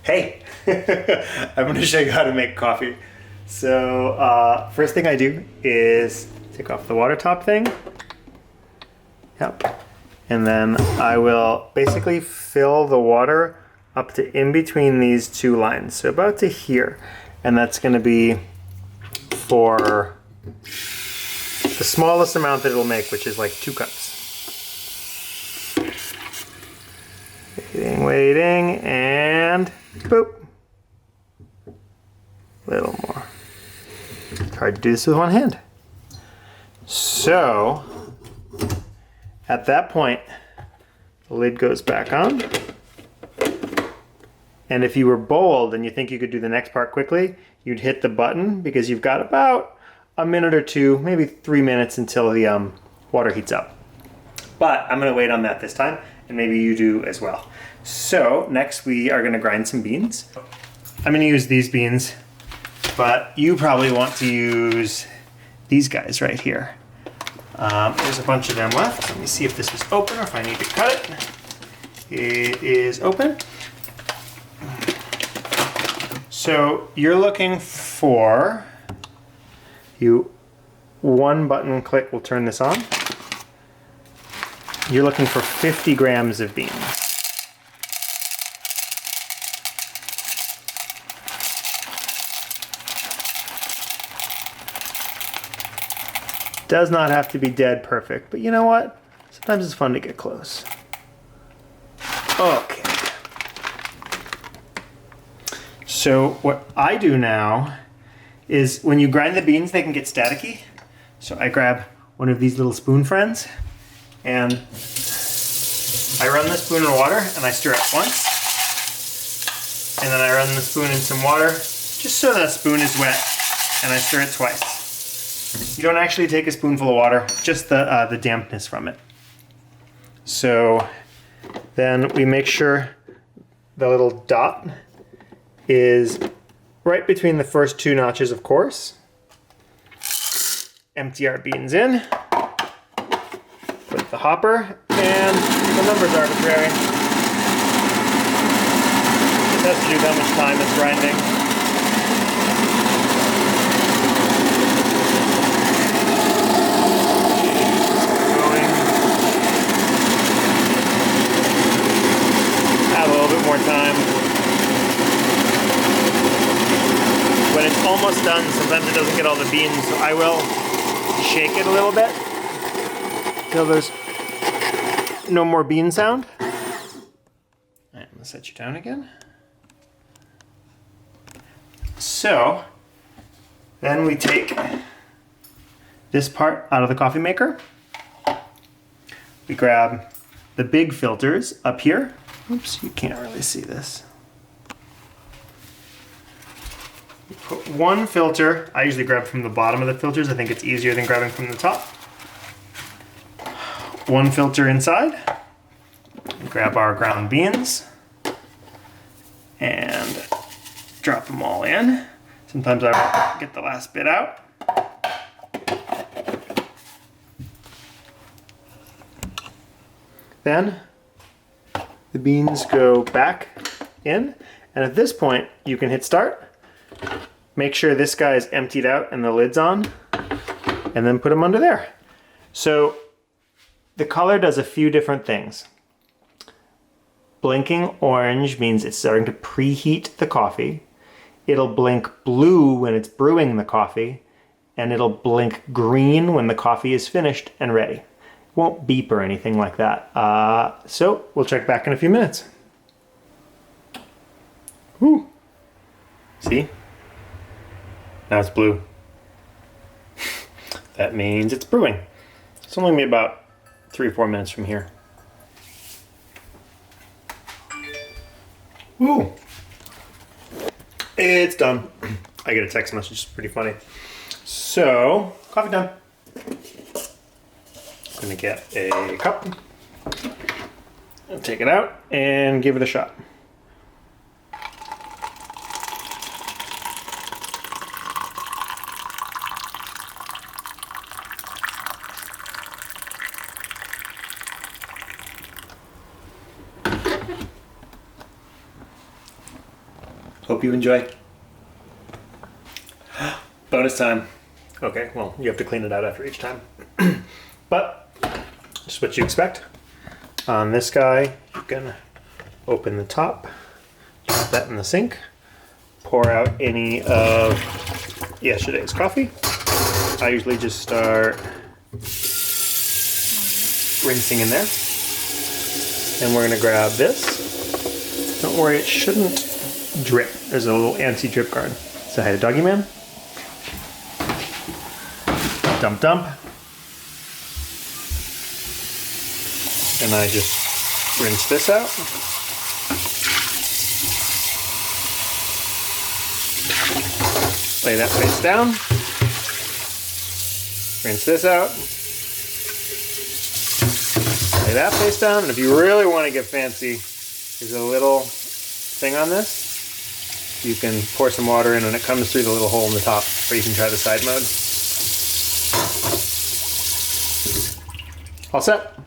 Hey, I'm going to show you how to make coffee. So first thing I do is take off the water top thing. Yep. And then I will basically fill the water up to in between these two lines. So about to here. And that's going to be for the smallest amount that it'll make, which is like 2 cups. Waiting, and boop. Little more. It's hard to do this with one hand. So, at that point, the lid goes back on. And if you were bold and you think you could do the next part quickly, you'd hit the button because you've got about a minute or 2, maybe 3 minutes until the water heats up. But I'm gonna wait on that this time, and maybe you do as well. So next we are gonna grind some beans. I'm gonna use these beans, but you probably want to use these guys right here. There's a bunch of them left. Let me see if this is open or if I need to cut it. It is open. So you're looking for, one button click will turn this on. You're looking for 50 grams of beans. Does not have to be dead perfect, but you know what? Sometimes it's fun to get close. Okay. So what I do now is when you grind the beans, they can get staticky. So I grab one of these little spoon friends and I run the spoon in water and I stir it once. And then I run the spoon in some water just so that spoon is wet and I stir it twice. You don't actually take a spoonful of water, just the dampness from it. So then we make sure the little dot is right between the first 2 notches, of course. Empty our beans in, put the hopper, and the number's arbitrary. It has to do that much time it's grinding. More time. When it's almost done, sometimes it doesn't get all the beans, so I will shake it a little bit till there's no more bean sound. I'm gonna set you down again. So then we take this part out of the coffee maker. We grab the big filters up here. Oops, you can't really see this. You put one filter. I usually grab from the bottom of the filters. I think it's easier than grabbing from the top. One filter inside. Grab our ground beans and drop them all in. Sometimes I get the last bit out. Then the beans go back in, and at this point you can hit start. Make sure this guy is emptied out and the lid's on, and then put them under there. So the color does a few different things. Blinking orange means it's starting to preheat the coffee. It'll blink blue when it's brewing the coffee, and it'll blink green when the coffee is finished and ready. Won't beep or anything like that. So we'll check back in a few minutes. Woo. See? Now it's blue. That means it's brewing. It's only gonna be about 3 or 4 minutes from here. Woo. It's done. I get a text message, it's pretty funny. So, coffee done. I'm gonna get a cup, take it out, and give it a shot. Hope you enjoy. Bonus time. Okay, well, you have to clean it out after each time. But, just what you expect. On this guy, you can open the top, drop that in the sink, pour out any of yesterday's coffee. I usually just start rinsing in there. And we're gonna grab this. Don't worry, it shouldn't drip. There's a little anti-drip guard. Say hi to Doggy Man. Dump dump. And I just rinse this out. Lay that face down. Rinse this out. Lay that face down. And if you really want to get fancy, there's a little thing on this. You can pour some water in and it comes through the little hole in the top, or you can try the side mode. All set.